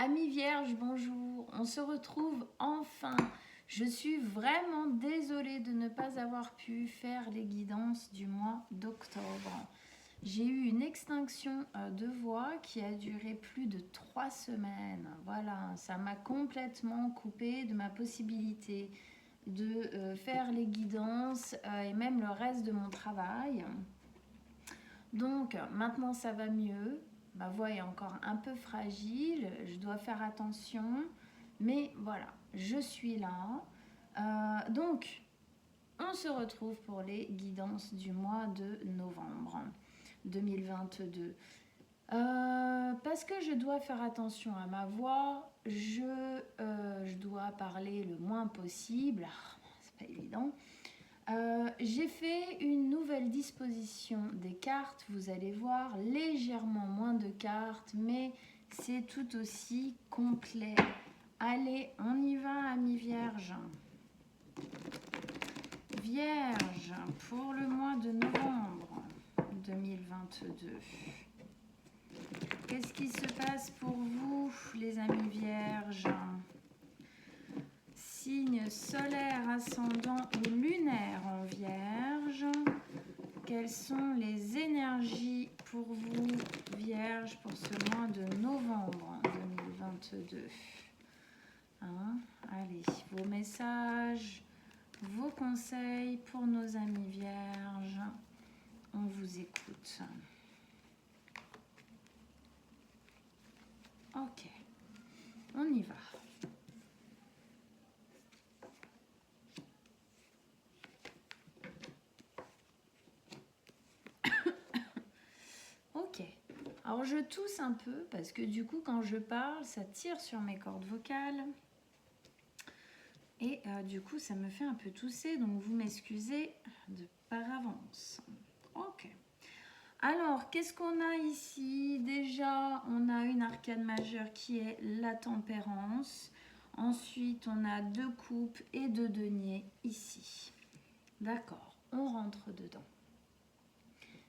Amis vierges, bonjour. On se retrouve enfin. Je suis vraiment désolée de ne pas avoir pu faire les guidances du mois d'octobre. J'ai eu une extinction de voix qui a duré plus de 3 semaines. Voilà, ça m'a complètement coupé de ma possibilité de faire les guidances et même le reste de mon travail. Donc maintenant ça va mieux. Ma voix est encore un peu fragile, je dois faire attention, mais voilà, je suis là. Donc, on se retrouve pour les guidances du mois de novembre 2022. Parce que je dois faire attention à ma voix, je dois parler le moins possible. C'est pas évident. J'ai fait une nouvelle disposition des cartes, vous allez voir, légèrement moins de cartes, mais c'est tout aussi complet. Allez, on y va, amis vierges. Vierge, pour le mois de novembre 2022. Qu'est-ce qui se passe pour vous, les amis vierges ? Signe solaire, ascendant ou lunaire en vierge. Quelles sont les énergies pour vous, vierge, pour ce mois de novembre 2022 ? Allez, vos messages, vos conseils pour nos amis vierges. On vous écoute. Ok, on y va. Ok, alors je tousse un peu parce que du coup quand je parle ça tire sur mes cordes vocales et du coup ça me fait un peu tousser, donc vous m'excusez par avance. Ok, alors qu'est-ce qu'on a ici? Déjà on a une arcane majeure qui est la tempérance, ensuite on a 2 coupes et 2 deniers ici. D'accord, on rentre dedans.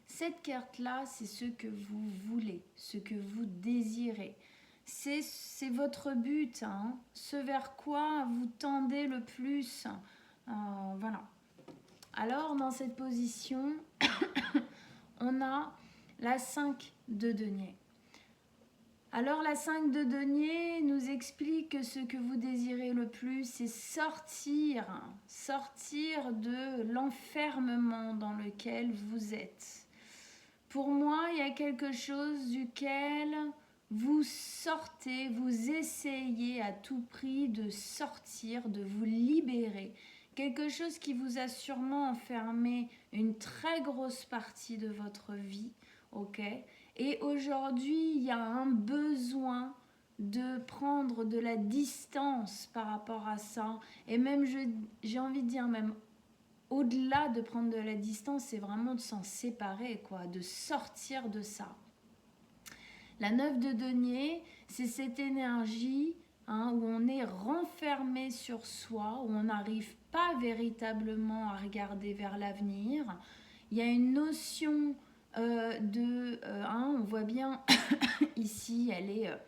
Cette carte-là, c'est ce que vous voulez, ce que vous désirez. C'est votre but, hein, ce vers quoi vous tendez le plus. Voilà. Alors, dans cette position, on a la 5 de denier. Alors, la 5 de denier nous explique que ce que vous désirez le plus, c'est sortir de l'enfermement dans lequel vous êtes. Pour moi, il y a quelque chose duquel vous sortez, vous essayez à tout prix de sortir, de vous libérer. Quelque chose qui vous a sûrement enfermé une très grosse partie de votre vie, ok ? Et aujourd'hui, il y a un besoin de prendre de la distance par rapport à ça. Et même, j'ai envie de dire, même au-delà de prendre de la distance, c'est vraiment de s'en séparer, quoi, de sortir de ça. La 9 de denier, c'est cette énergie où on est renfermé sur soi, où on n'arrive pas véritablement à regarder vers l'avenir. Il y a une notion on voit bien ici, elle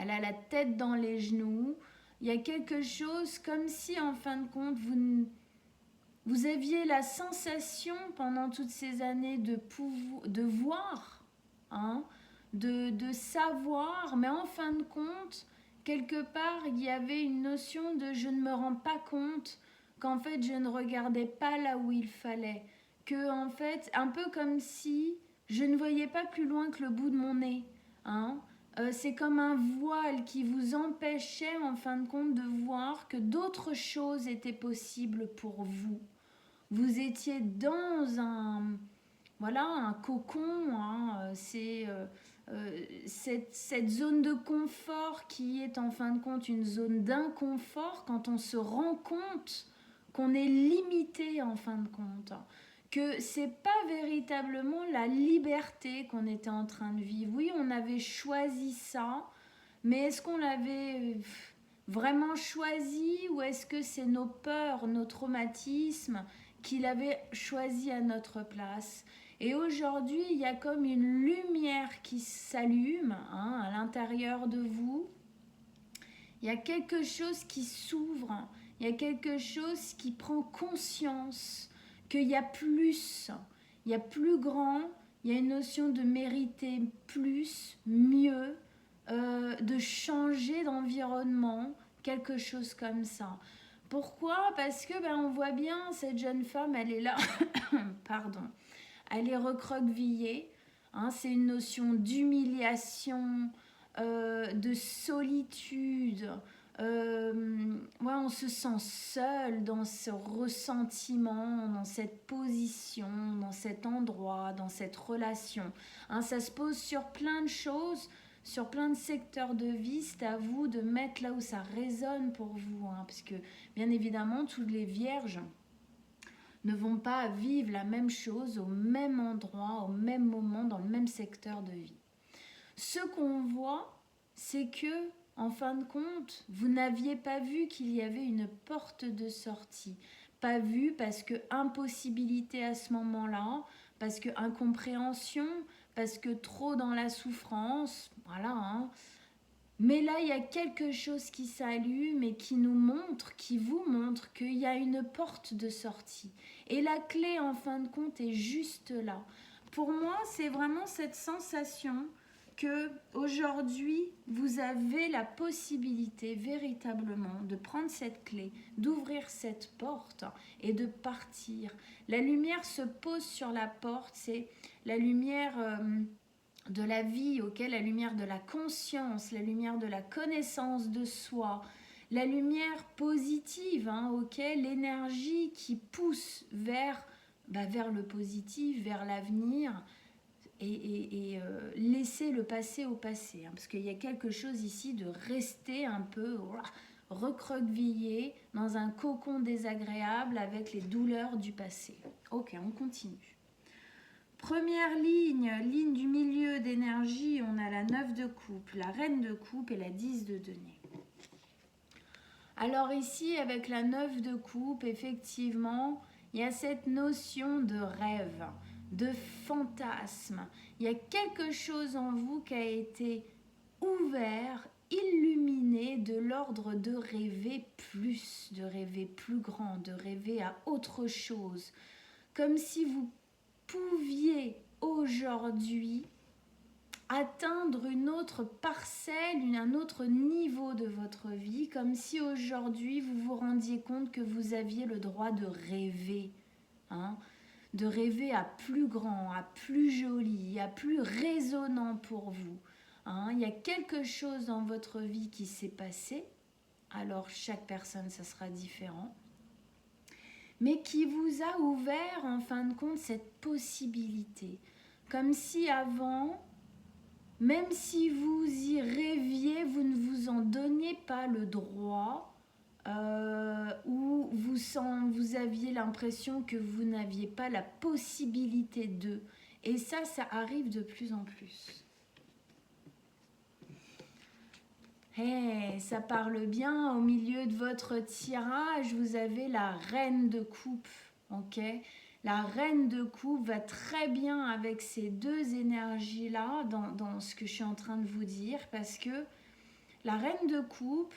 a la tête dans les genoux. Il y a quelque chose comme si en fin de compte, vous aviez la sensation pendant toutes ces années de voir, de savoir, mais en fin de compte, quelque part, il y avait une notion de je ne me rends pas compte qu'en fait, je ne regardais pas là où il fallait. Que en fait, un peu comme si je ne voyais pas plus loin que le bout de mon nez. C'est comme un voile qui vous empêchait en fin de compte de voir que d'autres choses étaient possibles pour vous. Vous étiez dans un cocon, c'est cette zone de confort qui est en fin de compte une zone d'inconfort quand on se rend compte qu'on est limité en fin de compte, que c'est pas véritablement la liberté qu'on était en train de vivre. Oui, on avait choisi ça, mais est-ce qu'on l'avait vraiment choisi ou est-ce que c'est nos peurs, nos traumatismes qui l'avaient choisi à notre place? Et aujourd'hui, il y a comme une lumière qui s'allume à l'intérieur de vous. Il y a quelque chose qui s'ouvre, il y a quelque chose qui prend conscience qu'il y a plus, il y a plus grand, il y a une notion de mériter plus, mieux, de changer d'environnement, quelque chose comme ça. Pourquoi? Parce que on voit bien cette jeune femme, elle est là, pardon, elle est recroquevillée. C'est une notion d'humiliation, de solitude. On se sent seul dans ce ressentiment, dans cette position, dans cet endroit, dans cette relation. Ça se pose sur plein de choses, sur plein de secteurs de vie. C'est à vous de mettre là où ça résonne pour vous, parce que bien évidemment, toutes les vierges ne vont pas vivre la même chose au même endroit, au même moment, dans le même secteur de vie. Ce qu'on voit, c'est que, en fin de compte, vous n'aviez pas vu qu'il y avait une porte de sortie. Pas vu parce que impossibilité à ce moment-là, parce que incompréhension, parce que trop dans la souffrance, voilà. Mais là, il y a quelque chose qui s'allume et qui nous montre, qui vous montre qu'il y a une porte de sortie. Et la clé, en fin de compte, est juste là. Pour moi, c'est vraiment cette sensation que aujourd'hui, vous avez la possibilité véritablement de prendre cette clé, d'ouvrir cette porte et de partir. La lumière se pose sur la porte, c'est la lumière de la vie, la lumière de la conscience, la lumière de la connaissance de soi, la lumière positive, l'énergie qui pousse vers le positif, vers l'avenir, et laisser le passé au passé, parce qu'il y a quelque chose ici de rester un peu recroquevillé dans un cocon désagréable avec les douleurs du passé. Ok, on continue. Première ligne du milieu d'énergie, on a la 9 de coupe, la reine de coupe et la 10 de denier. Alors ici, avec la 9 de coupe, effectivement, il y a cette notion de rêve, de fantasme. Il y a quelque chose en vous qui a été ouvert, illuminé, de l'ordre de rêver plus, de rêver plus grand, de rêver à autre chose. Comme si vous pouviez aujourd'hui atteindre une autre parcelle, un autre niveau de votre vie, comme si aujourd'hui vous vous rendiez compte que vous aviez le droit de rêver, de rêver à plus grand, à plus joli, à plus résonnant pour vous. Il y a quelque chose dans votre vie qui s'est passé, alors chaque personne ça sera différent, mais qui vous a ouvert en fin de compte cette possibilité. Comme si avant, même si vous y rêviez, vous ne vous en donniez pas le droit, ou vous aviez l'impression que vous n'aviez pas la possibilité de. Et ça arrive de plus en plus. Ça parle bien. Au milieu de votre tirage, vous avez la reine de coupe. Ok, la reine de coupe va très bien avec ces deux énergies-là dans ce que je suis en train de vous dire, parce que la reine de coupe,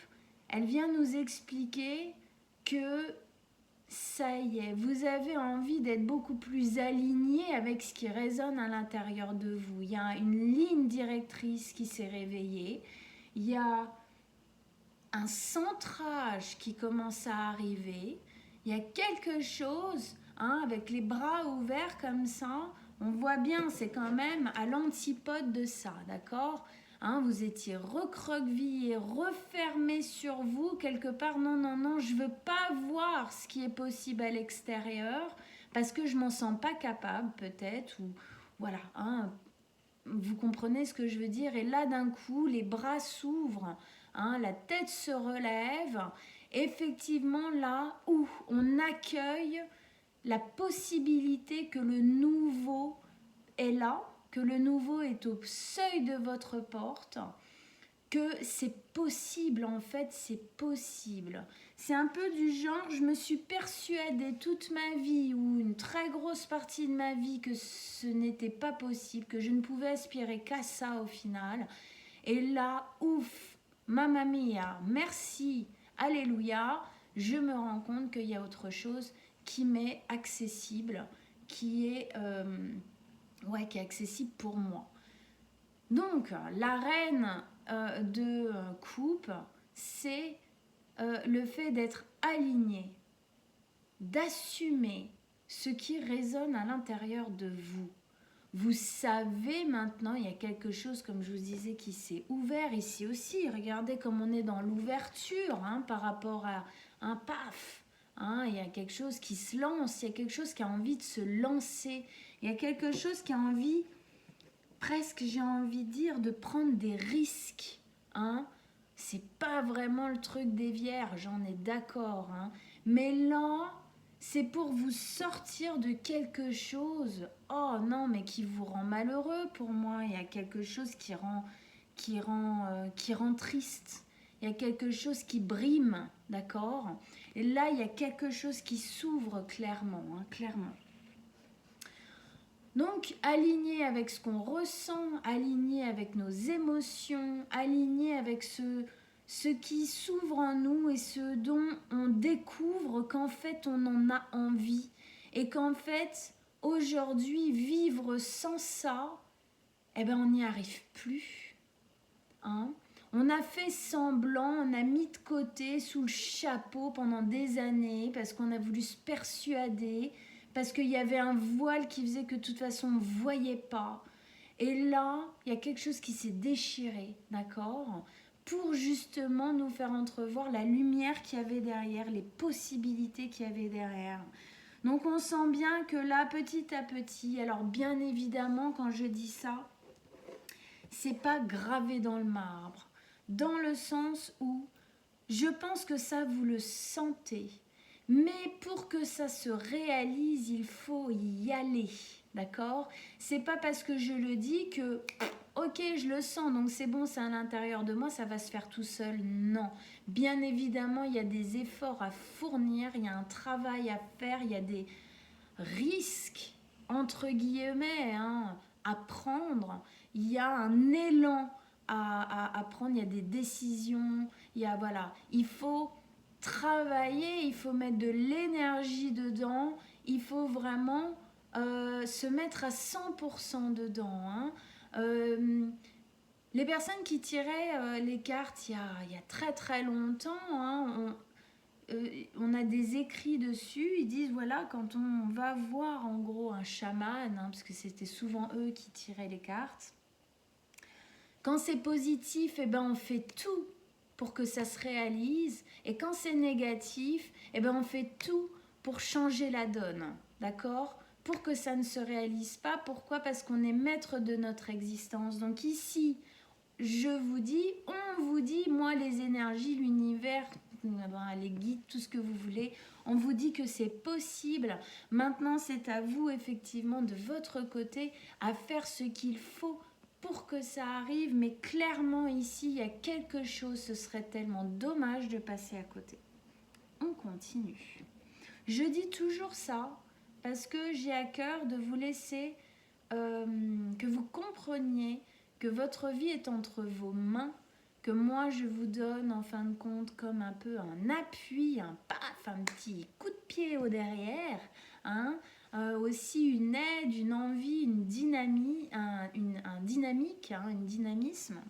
elle vient nous expliquer que ça y est, vous avez envie d'être beaucoup plus aligné avec ce qui résonne à l'intérieur de vous. Il y a une ligne directrice qui s'est réveillée. Il y a un centrage qui commence à arriver. Il y a quelque chose, avec les bras ouverts comme ça. On voit bien, c'est quand même à l'antipode de ça, d'accord ? Vous étiez recroquevillé, refermé sur vous quelque part. Non, je veux pas voir ce qui est possible à l'extérieur parce que je m'en sens pas capable peut-être, ou voilà. Vous comprenez ce que je veux dire? Et là d'un coup, les bras s'ouvrent, la tête se relève. Effectivement, là où on accueille la possibilité que le nouveau est là, que le nouveau est au seuil de votre porte, que c'est possible, en fait, c'est possible. C'est un peu du genre, je me suis persuadée toute ma vie, ou une très grosse partie de ma vie, que ce n'était pas possible, que je ne pouvais aspirer qu'à ça au final. Et là, ouf, mamma mia, merci, alléluia, je me rends compte qu'il y a autre chose qui m'est accessible, qui est accessible pour moi. Donc, la reine de coupe, c'est le fait d'être aligné, d'assumer ce qui résonne à l'intérieur de vous. Vous savez maintenant, il y a quelque chose, comme je vous disais, qui s'est ouvert ici aussi. Regardez comme on est dans l'ouverture par rapport à un paf. Il y a quelque chose qui se lance, il y a quelque chose qui a envie de se lancer. Il y a quelque chose qui a envie, presque j'ai envie de dire, de prendre des risques. C'est pas vraiment le truc des vierges, on est d'accord. Mais là, c'est pour vous sortir de quelque chose. Oh non, mais qui vous rend malheureux pour moi. Il y a quelque chose qui rend triste. Il y a quelque chose qui brime, d'accord? Et là, il y a quelque chose qui s'ouvre clairement, clairement. Donc, aligné avec ce qu'on ressent, aligné avec nos émotions, aligné avec ce qui s'ouvre en nous et ce dont on découvre qu'en fait on en a envie et qu'en fait aujourd'hui vivre sans ça, on n'y arrive plus. On a fait semblant, on a mis de côté sous le chapeau pendant des années parce qu'on a voulu se persuader, parce qu'il y avait un voile qui faisait que de toute façon on ne voyait pas. Et là, il y a quelque chose qui s'est déchiré, d'accord ? Pour justement nous faire entrevoir la lumière qu'il y avait derrière, les possibilités qu'il y avait derrière. Donc on sent bien que là, petit à petit, alors bien évidemment quand je dis ça, c'est pas gravé dans le marbre, dans le sens où je pense que ça vous le sentez, mais pour que ça se réalise, il faut y aller, d'accord ? C'est pas parce que je le dis que ok, je le sens, donc c'est bon, c'est à l'intérieur de moi, ça va se faire tout seul. Non, bien évidemment, il y a des efforts à fournir, il y a un travail à faire, il y a des risques, entre guillemets, à prendre. Il y a un élan à prendre, il y a des décisions, il faut travailler, il faut mettre de l'énergie dedans, il faut vraiment se mettre à 100% dedans. Les personnes qui tiraient les cartes il y a très très longtemps, on a des écrits dessus, ils disent voilà, quand on va voir en gros un chaman, parce que c'était souvent eux qui tiraient les cartes, quand c'est positif, on fait tout pour que ça se réalise, et quand c'est négatif, on fait tout pour changer la donne, d'accord ? Pour que ça ne se réalise pas. Pourquoi ? Parce qu'on est maître de notre existence. Donc ici, on vous dit, moi les énergies, l'univers, les guides, tout ce que vous voulez, on vous dit que c'est possible. Maintenant, c'est à vous effectivement de votre côté à faire ce qu'il faut pour que ça arrive. Mais clairement ici, il y a quelque chose, ce serait tellement dommage de passer à côté. On continue. Je dis toujours ça parce que j'ai à cœur de vous laisser, que vous compreniez que votre vie est entre vos mains, que moi je vous donne en fin de compte comme un peu un appui, un paf, un petit coup de pied au derrière, aussi une aide, une envie, une dynamique, un dynamisme.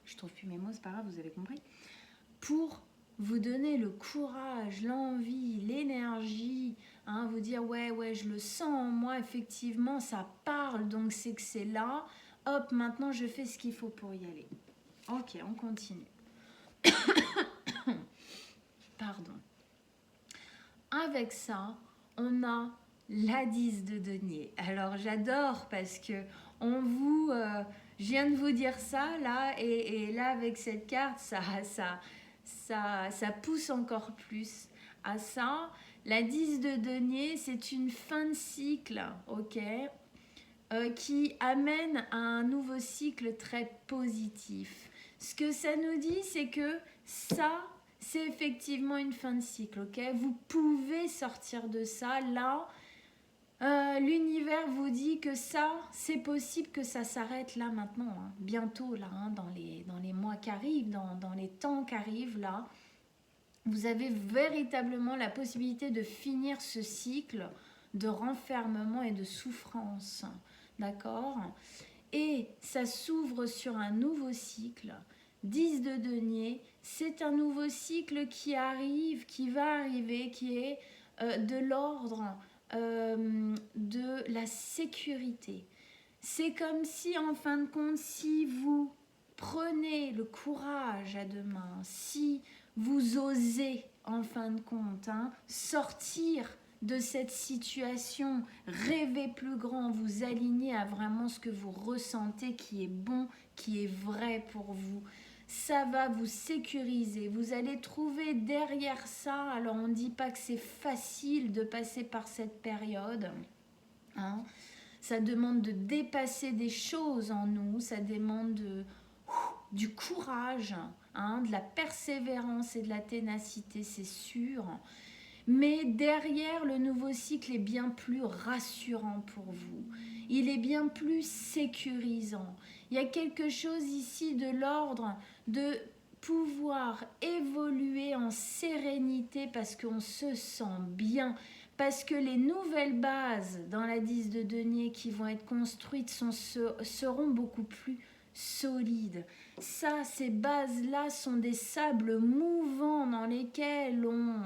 Je trouve plus mes mots, c'est pas grave, vous avez compris. Pour vous donner le courage, l'envie, l'énergie, vous dire ouais, je le sens en moi, effectivement, ça parle, donc c'est que c'est là. Hop, maintenant je fais ce qu'il faut pour y aller. Ok, on continue. Pardon. Avec ça, on a la 10 de denier. Alors j'adore parce que je viens de vous dire ça là, et là avec cette carte, ça pousse encore plus à ça. La 10 de denier, c'est une fin de cycle, ok ? qui amène à un nouveau cycle très positif. Ce que ça nous dit, c'est que ça, c'est effectivement une fin de cycle, ok? Vous pouvez sortir de ça. Là, l'univers vous dit que ça, c'est possible que ça s'arrête là maintenant, hein, bientôt, là, hein, dans les mois qui arrivent, dans les temps qui arrivent, là. Vous avez véritablement la possibilité de finir ce cycle de renfermement et de souffrance, d'accord? Et ça s'ouvre sur un nouveau cycle. 10 de denier, c'est un nouveau cycle qui arrive, qui va arriver, qui est de l'ordre de la sécurité. C'est comme si, en fin de compte, si vous prenez le courage à deux mains, si vous osez, en fin de compte, hein, sortir de cette situation, rêver plus grand, vous aligner à vraiment ce que vous ressentez qui est bon, qui est vrai pour vous. Ça va vous sécuriser. Vous allez trouver derrière ça, alors on ne dit pas que c'est facile de passer par cette période, hein. Ça demande de dépasser des choses en nous, ça demande du courage, hein, de la persévérance et de la ténacité, c'est sûr. Mais derrière, le nouveau cycle est bien plus rassurant pour vous. Il est bien plus sécurisant. Il y a quelque chose ici de l'ordre de pouvoir évoluer en sérénité parce qu'on se sent bien, parce que les nouvelles bases dans la 10 de denier qui vont être construites seront beaucoup plus solides. Ça, ces bases-là sont des sables mouvants dans lesquels on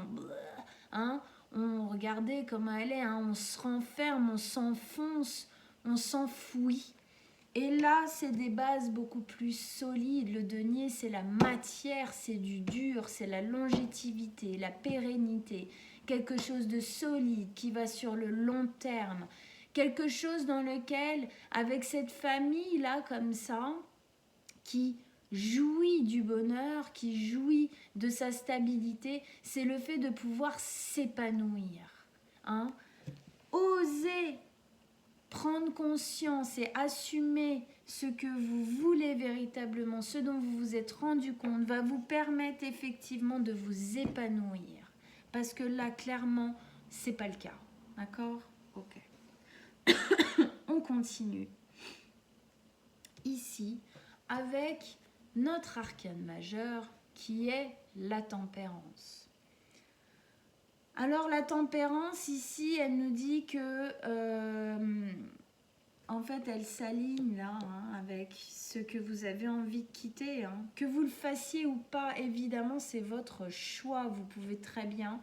regardez comment elle est, hein, on se renferme, on s'enfonce, on s'enfouit. Et là, c'est des bases beaucoup plus solides. Le denier, c'est la matière, c'est du dur, c'est la longévité, la pérennité. Quelque chose de solide qui va sur le long terme. Quelque chose dans lequel, avec cette famille-là, comme ça, qui jouit du bonheur, qui jouit de sa stabilité, c'est le fait de pouvoir s'épanouir. Hein? Oser prendre conscience et assumer ce que vous voulez véritablement, ce dont vous vous êtes rendu compte, va vous permettre effectivement de vous épanouir. Parce que là, clairement, c'est pas le cas. D'accord? Ok. On continue. Ici, avec notre arcane majeur qui est la tempérance. Alors la tempérance ici, elle nous dit que en fait elle s'aligne là, hein, avec ce que vous avez envie de quitter, hein. Que vous le fassiez ou pas, évidemment c'est votre choix. Vous pouvez très bien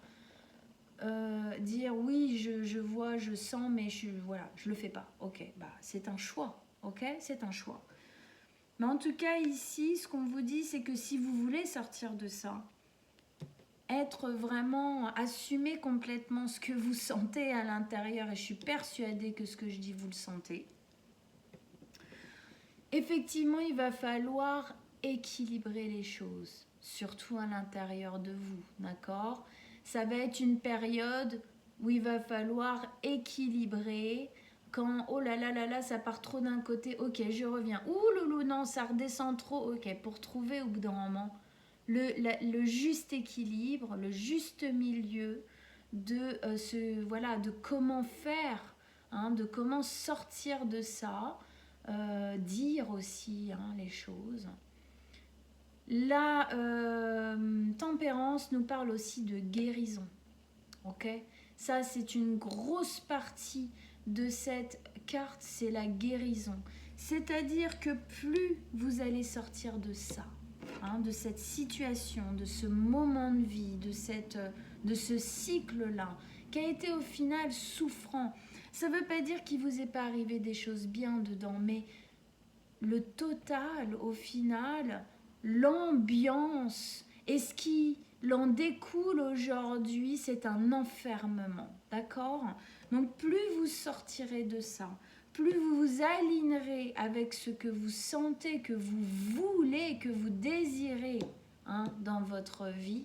dire oui, je vois, je sens, mais je le fais pas. Ok, bah c'est un choix. Ok, c'est un choix. Mais en tout cas ici, ce qu'on vous dit, c'est que si vous voulez sortir de ça, être vraiment, assumer complètement ce que vous sentez à l'intérieur, et je suis persuadée que ce que je dis, vous le sentez. Effectivement, il va falloir équilibrer les choses, surtout à l'intérieur de vous, d'accord? Ça va être une période où il va falloir équilibrer. Quand, oh là là là là, ça part trop d'un côté, ok, je reviens. Ouh loulou, non, ça redescend trop, ok, pour trouver au bout d'un moment le juste équilibre, le juste milieu de, de comment faire, hein, de comment sortir de ça, dire aussi, hein, les choses. La tempérance nous parle aussi de guérison. Ok, ça c'est une grosse partie de cette carte, c'est la guérison. C'est-à-dire que plus vous allez sortir de ça, hein, de cette situation, de ce moment de vie, de ce cycle-là, qui a été au final souffrant. Ça ne veut pas dire qu'il ne vous est pas arrivé des choses bien dedans, mais le total, au final, l'ambiance et ce qui l'en découle aujourd'hui, c'est un enfermement, d'accord? Donc plus vous sortirez de ça, plus vous vous alignerez avec ce que vous sentez, que vous voulez, que vous désirez, hein, dans votre vie,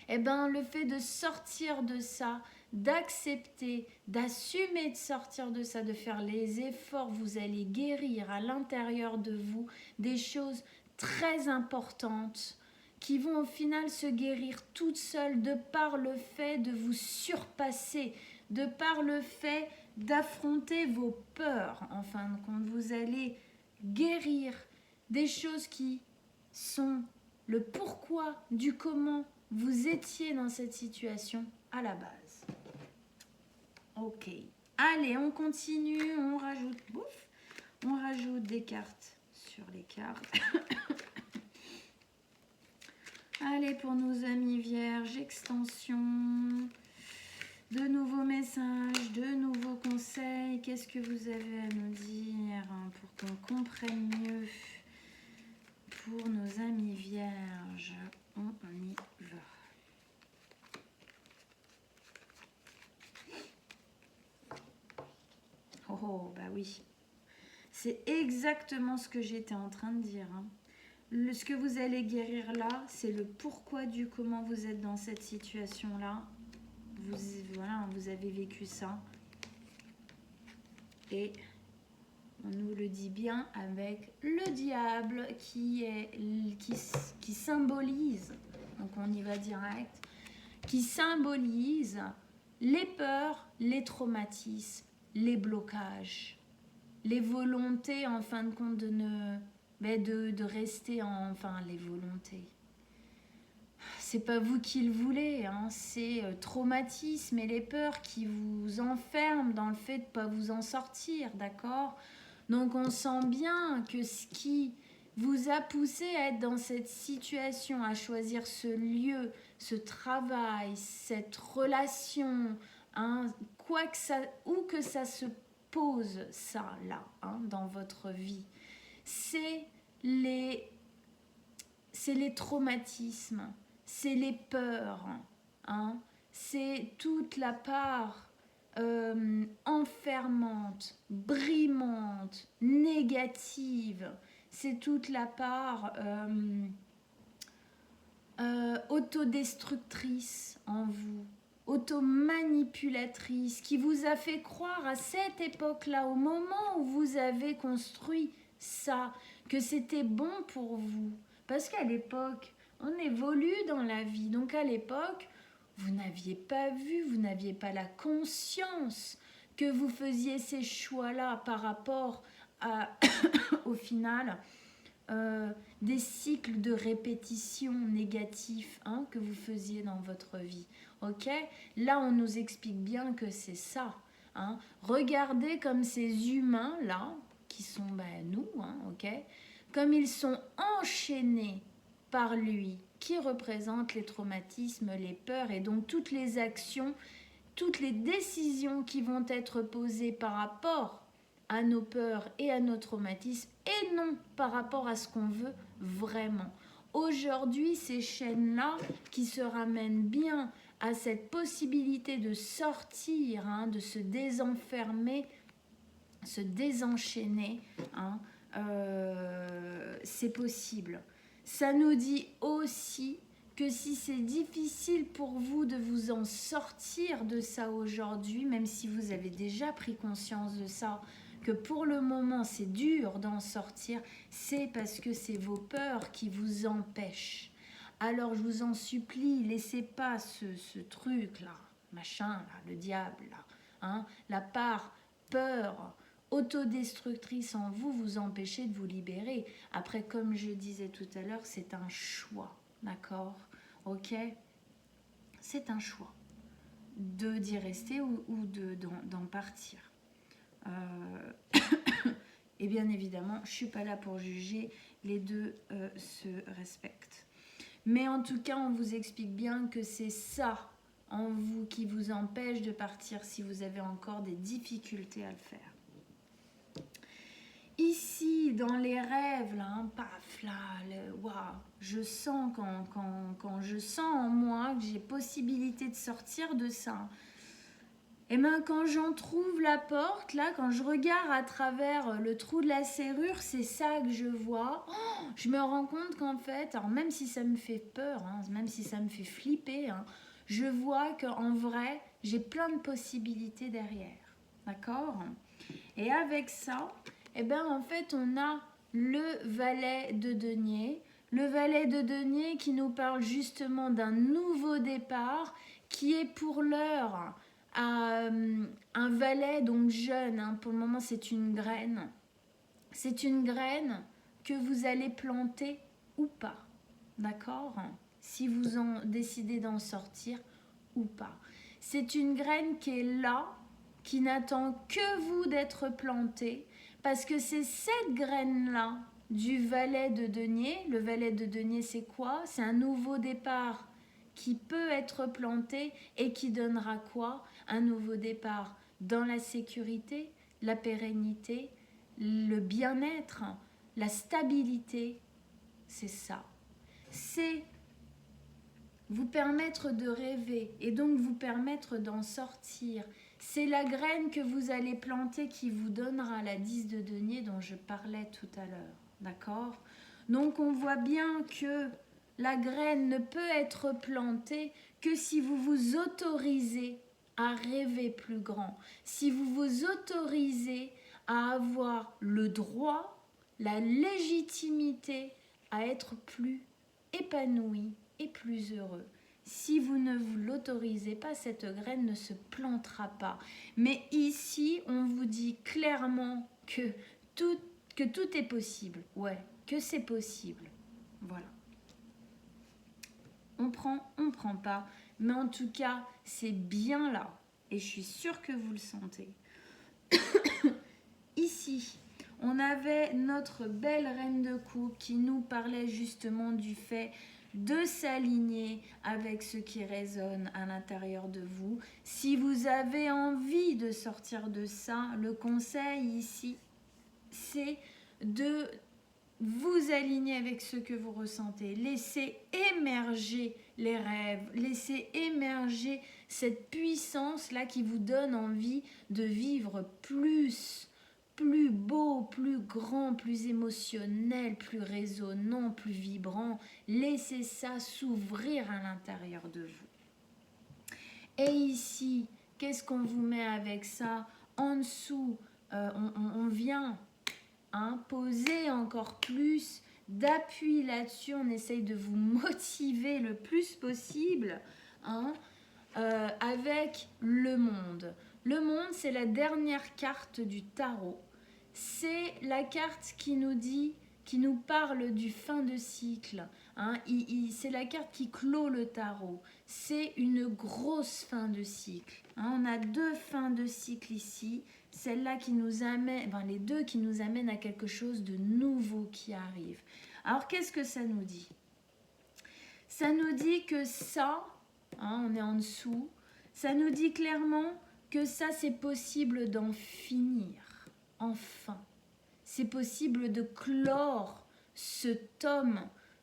eh ben, le fait de sortir de ça d'accepter, d'assumer de sortir de ça, de faire les efforts, vous allez guérir à l'intérieur de vous des choses très importantes qui vont au final se guérir toutes seules de par le fait de vous surpasser, de par le fait d'affronter vos peurs. En fin de compte, vous allez guérir des choses qui sont le pourquoi du comment vous étiez dans cette situation à la base. Ok. Allez, on continue, on rajoute des cartes sur les cartes. Allez, pour nos amis vierges, extension, de nouveaux messages, de nouveaux conseils. Qu'est-ce que vous avez à nous dire pour qu'on comprenne mieux pour nos amis vierges? On y va. Oh, bah oui. C'est exactement ce que j'étais en train de dire. Ce que vous allez guérir là, c'est le pourquoi du comment vous êtes dans cette situation-là. Voilà, vous avez vécu ça. Et on nous le dit bien avec le diable qui symbolise, donc on y va direct, qui symbolise les peurs, les traumatismes, les blocages, les volontés en fin de compte de rester les volontés. C'est pas vous qui le voulez, c'est traumatisme et les peurs qui vous enferment dans le fait de ne pas vous en sortir, d'accord? Donc on sent bien que ce qui vous a poussé à être dans cette situation, à choisir ce lieu, ce travail, cette relation, où que ça se pose, ça là, dans votre vie, c'est les traumatismes, c'est les peurs, c'est toute la part enfermante, brimante, négative, c'est toute la part autodestructrice en vous, automanipulatrice, qui vous a fait croire à cette époque-là, au moment où vous avez construit ça, que c'était bon pour vous. Parce qu'à l'époque, on évolue dans la vie. Donc à l'époque, vous n'aviez pas vu, vous n'aviez pas la conscience que vous faisiez ces choix-là par rapport à, au final, des cycles de répétition négatifs que vous faisiez dans votre vie. Ok? Là, on nous explique bien que c'est ça. Regardez comme ces humains-là, qui sont nous, ok? Comme ils sont enchaînés par lui, qui représente les traumatismes, les peurs et donc toutes les actions, toutes les décisions qui vont être posées par rapport à nos peurs et à nos traumatismes et non par rapport à ce qu'on veut vraiment. Aujourd'hui, ces chaînes-là qui se ramènent bien à cette possibilité de sortir, de se désenfermer, se désenchaîner, c'est possible. Ça nous dit aussi que si c'est difficile pour vous de vous en sortir de ça aujourd'hui, même si vous avez déjà pris conscience de ça, que pour le moment c'est dur d'en sortir, c'est parce que c'est vos peurs qui vous empêchent. Alors je vous en supplie, laissez pas ce truc là, machin là, le diable là, la part peur autodestructrice en vous, vous empêcher de vous libérer. Après, comme je disais tout à l'heure, c'est un choix, d'accord? Ok? C'est un choix d'y rester ou d'en partir. Et bien évidemment, je ne suis pas là pour juger, les deux se respectent. Mais en tout cas, on vous explique bien que c'est ça en vous qui vous empêche de partir si vous avez encore des difficultés à le faire. Ici, dans les rêves, là, paf, là, waouh, je sens quand je sens en moi que j'ai possibilité de sortir de ça. Et bien, quand j'en trouve la porte, là, quand je regarde à travers le trou de la serrure, c'est ça que je vois. Oh, je me rends compte qu'en fait, alors même si ça me fait peur, même si ça me fait flipper, je vois qu'en vrai, j'ai plein de possibilités derrière. D'accord? Et avec ça, eh ben, en fait, on a le valet de denier. Le valet de denier qui nous parle justement d'un nouveau départ qui est pour l'heure un valet donc jeune. Hein, pour le moment, c'est une graine. C'est une graine que vous allez planter ou pas. D'accord? Si vous en décidez d'en sortir ou pas. C'est une graine qui est là, qui n'attend que vous d'être plantée, parce que c'est cette graine-là du valet de denier. Le valet de denier, c'est quoi? C'est un nouveau départ qui peut être planté et qui donnera quoi? Un nouveau départ dans la sécurité, la pérennité, le bien-être, la stabilité. C'est ça. C'est vous permettre de rêver et donc vous permettre d'en sortir. C'est la graine que vous allez planter qui vous donnera la 10 de denier dont je parlais tout à l'heure. D'accord? Donc on voit bien que la graine ne peut être plantée que si vous vous autorisez à rêver plus grand, si vous vous autorisez à avoir le droit, la légitimité à être plus épanoui et plus heureux. Si vous ne vous l'autorisez pas, cette graine ne se plantera pas. Mais ici, on vous dit clairement que tout est possible. Ouais, que c'est possible. Voilà. On prend pas. Mais en tout cas, c'est bien là. Et je suis sûre que vous le sentez. Ici, on avait notre belle reine de coupe qui nous parlait justement du fait de s'aligner avec ce qui résonne à l'intérieur de vous. Si vous avez envie de sortir de ça, le conseil ici, c'est de vous aligner avec ce que vous ressentez. Laissez émerger les rêves, laissez émerger cette puissance-là qui vous donne envie de vivre plus beau, plus grand, plus émotionnel, plus résonnant, plus vibrant. Laissez ça s'ouvrir à l'intérieur de vous. Et ici, qu'est-ce qu'on vous met avec ça? En dessous, on vient poser encore plus d'appui là-dessus. On essaye de vous motiver le plus possible avec le monde. Le monde, c'est la dernière carte du tarot. C'est la carte qui nous dit, qui nous parle du fin de cycle. C'est la carte qui clôt le tarot. C'est une grosse fin de cycle. On a deux fins de cycle ici. Celle-là qui nous amène, les deux qui nous amènent à quelque chose de nouveau qui arrive. Alors, qu'est-ce que ça nous dit? Ça nous dit que ça, on est en dessous, ça nous dit clairement que ça, c'est possible d'en finir. Enfin, c'est possible de clore ce tome,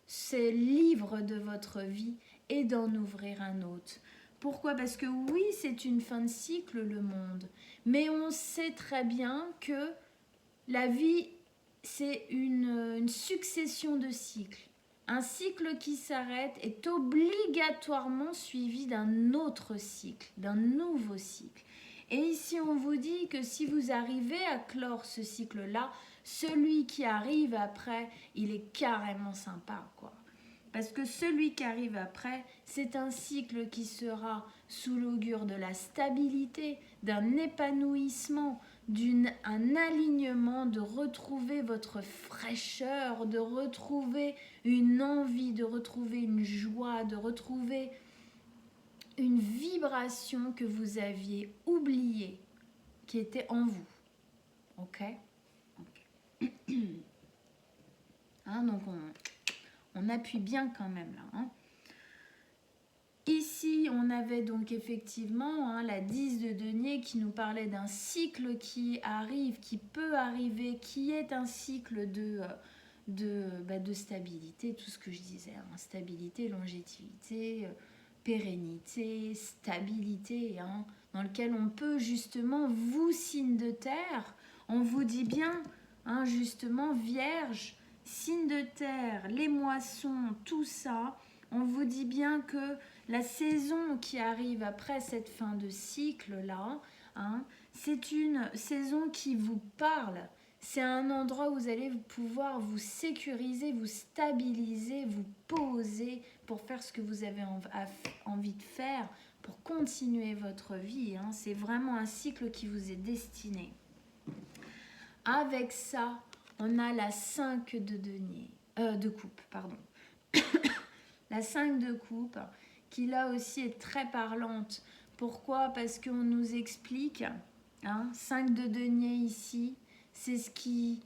ce livre de votre vie et d'en ouvrir un autre. Pourquoi? Parce que oui, c'est une fin de cycle, le monde. Mais on sait très bien que la vie, c'est une succession de cycles. Un cycle qui s'arrête est obligatoirement suivi d'un autre cycle, d'un nouveau cycle. Et ici, on vous dit que si vous arrivez à clore ce cycle-là, celui qui arrive après, il est carrément sympa, quoi. Parce que celui qui arrive après, c'est un cycle qui sera sous l'augure de la stabilité, d'un épanouissement, un alignement, de retrouver votre fraîcheur, de retrouver une envie, de retrouver une joie, de retrouver une vibration que vous aviez oubliée, qui était en vous. Ok? Donc on appuie bien quand même là. Ici, on avait donc effectivement la 10 de denier qui nous parlait d'un cycle qui arrive, qui peut arriver, qui est un cycle de stabilité, tout ce que je disais. Stabilité, longévité, pérennité, stabilité, dans lequel on peut justement, vous, signe de terre, on vous dit bien, justement, Vierge, signe de terre, les moissons, tout ça, On vous dit bien que la saison qui arrive après cette fin de cycle-là, hein, c'est une saison qui vous parle. C'est un endroit où vous allez pouvoir vous sécuriser, vous stabiliser, vous poser pour faire ce que vous avez envie de faire, pour continuer votre vie. Hein. C'est vraiment un cycle qui vous est destiné. Avec ça, on a la 5 de coupe, pardon. La 5 de coupe, qui là aussi est très parlante. Pourquoi? Parce qu'on nous explique, hein, 5 de denier ici, c'est ce qu'il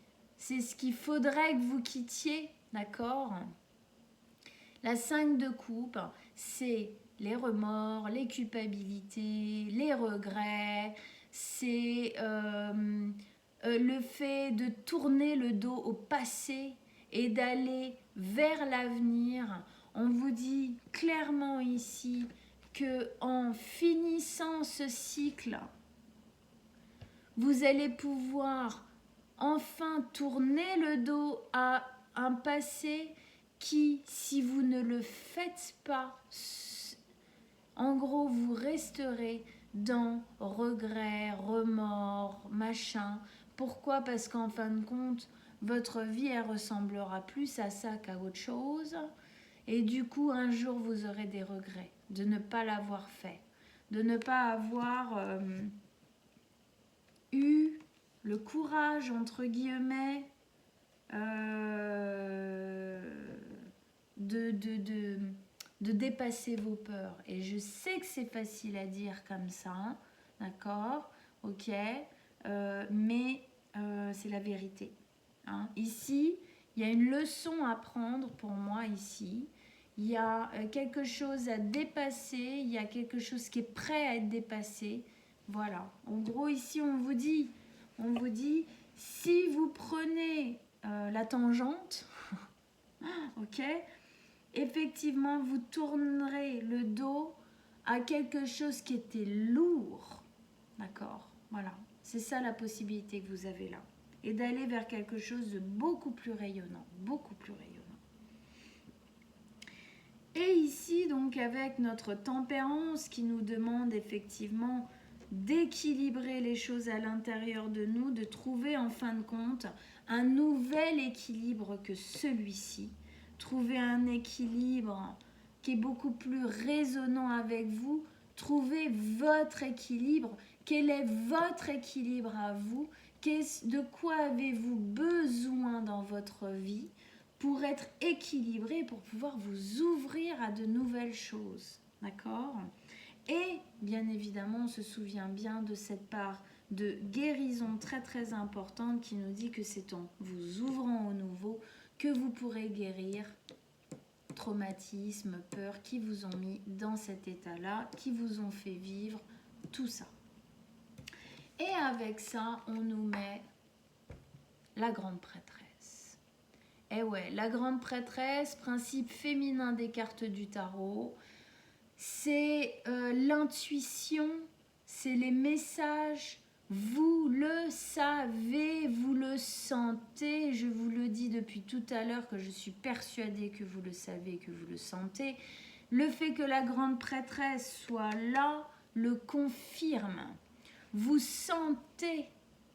faudrait que vous quittiez, d'accord? La 5 de coupe, c'est les remords, les culpabilités, les regrets, c'est le fait de tourner le dos au passé et d'aller vers l'avenir. On vous dit clairement ici que en finissant ce cycle, vous allez pouvoir enfin tourner le dos à un passé qui, si vous ne le faites pas, en gros, vous resterez dans regrets, remords, machin. Pourquoi? Parce qu'en fin de compte, votre vie, elle ressemblera plus à ça qu'à autre chose. Et du coup, un jour, vous aurez des regrets de ne pas l'avoir fait, de ne pas avoir eu le courage, entre guillemets, de dépasser vos peurs. Et je sais que c'est facile à dire comme ça, d'accord, ok, mais c'est la vérité. Hein. Ici, il y a une leçon à prendre pour moi ici. Il y a quelque chose à dépasser, il y a quelque chose qui est prêt à être dépassé. Voilà. En gros, ici, on vous dit, si vous prenez la tangente, ok, effectivement, vous tournerez le dos à quelque chose qui était lourd. D'accord? Voilà. C'est ça la possibilité que vous avez là. Et d'aller vers quelque chose de beaucoup plus rayonnant. Beaucoup plus rayonnant. Et ici, donc, avec notre tempérance qui nous demande effectivement d'équilibrer les choses à l'intérieur de nous, de trouver en fin de compte un nouvel équilibre que celui-ci. Trouver un équilibre qui est beaucoup plus résonnant avec vous. Trouvez votre équilibre. Quel est votre équilibre à vous? De quoi avez-vous besoin dans votre vie pour être équilibré, pour pouvoir vous ouvrir à de nouvelles choses? D'accord? Et bien évidemment, on se souvient bien de cette part de guérison très très importante qui nous dit que c'est en vous ouvrant au nouveau que vous pourrez guérir traumatismes, peurs qui vous ont mis dans cet état-là, qui vous ont fait vivre tout ça. Et avec ça, on nous met la grande prêtresse. Et ouais, la grande prêtresse, principe féminin des cartes du tarot, c'est l'intuition, c'est les messages. Vous le savez, vous le sentez. Je vous le dis depuis tout à l'heure que je suis persuadée que vous le savez, que vous le sentez. Le fait que la grande prêtresse soit là le confirme. Vous sentez,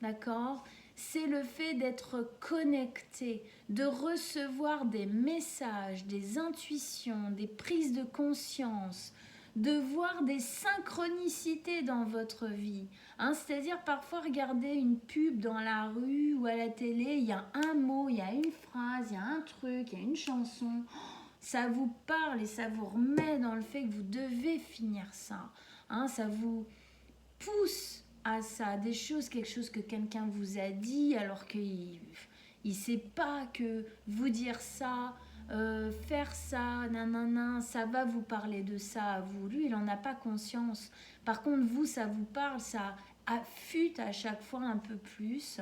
d'accord? C'est le fait d'être connecté, de recevoir des messages, des intuitions, des prises de conscience, de voir des synchronicités dans votre vie. Hein, c'est-à-dire parfois regarder une pub dans la rue ou à la télé, il y a un mot, il y a une phrase, il y a un truc, il y a une chanson. Ça vous parle et ça vous remet dans le fait que vous devez finir ça. Hein, ça vous pousse à ça, des choses, quelque chose que quelqu'un vous a dit alors qu'il ne sait pas que vous dire ça, faire ça, nanana, ça va vous parler de ça à vous. Lui, il n'en a pas conscience. Par contre, vous, ça vous parle, ça affûte à chaque fois un peu plus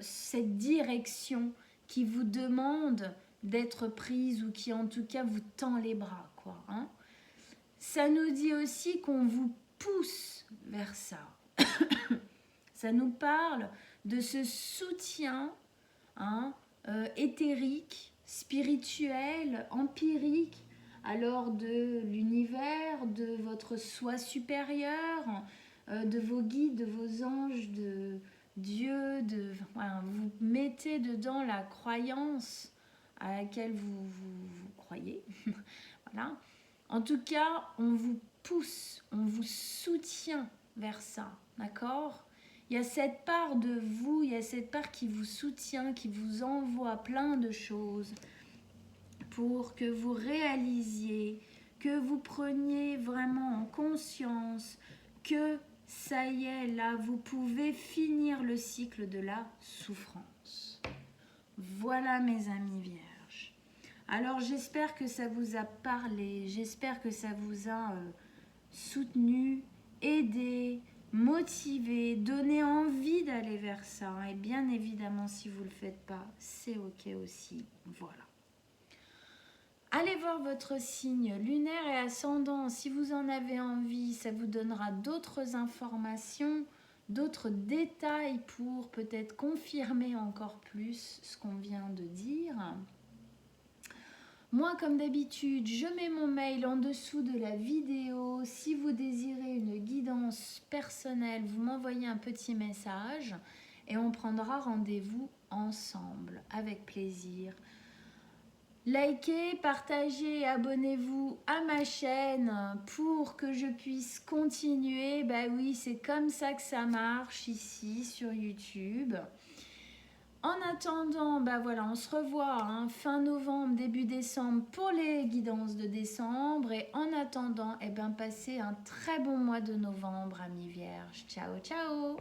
cette direction qui vous demande d'être prise ou qui en tout cas vous tend les bras, quoi. Hein. Ça nous dit aussi qu'on vous pousse vers ça. Ça nous parle de ce soutien, hein, éthérique, spirituel, empirique, alors de l'univers, de votre soi supérieur, de vos guides, de vos anges, de Dieu, voilà, vous mettez dedans la croyance à laquelle vous croyez. Voilà. En tout cas, on vous pousse, on vous soutient vers ça, d'accord? Il y a cette part de vous, il y a cette part qui vous soutient, qui vous envoie plein de choses pour que vous réalisiez, que vous preniez vraiment en conscience que ça y est, là, vous pouvez finir le cycle de la souffrance. Voilà mes amis vierges. Alors j'espère que ça vous a parlé, j'espère que ça vous a soutenu, aidé, motivé, donné envie d'aller vers ça. Et bien évidemment, si vous ne le faites pas, c'est ok aussi. Voilà. Allez voir votre signe lunaire et ascendant. Si vous en avez envie, ça vous donnera d'autres informations, d'autres détails pour peut-être confirmer encore plus ce qu'on vient de dire. Moi, comme d'habitude, je mets mon mail en dessous de la vidéo. Si vous désirez une guidance personnelle, vous m'envoyez un petit message et on prendra rendez-vous ensemble avec plaisir. Likez, partagez, abonnez-vous à ma chaîne pour que je puisse continuer. Bah oui, c'est comme ça que ça marche ici sur YouTube. En attendant, bah voilà, on se revoit fin novembre, début décembre pour les guidances de décembre. Et en attendant, passez un très bon mois de novembre, amis vierges. Ciao, ciao!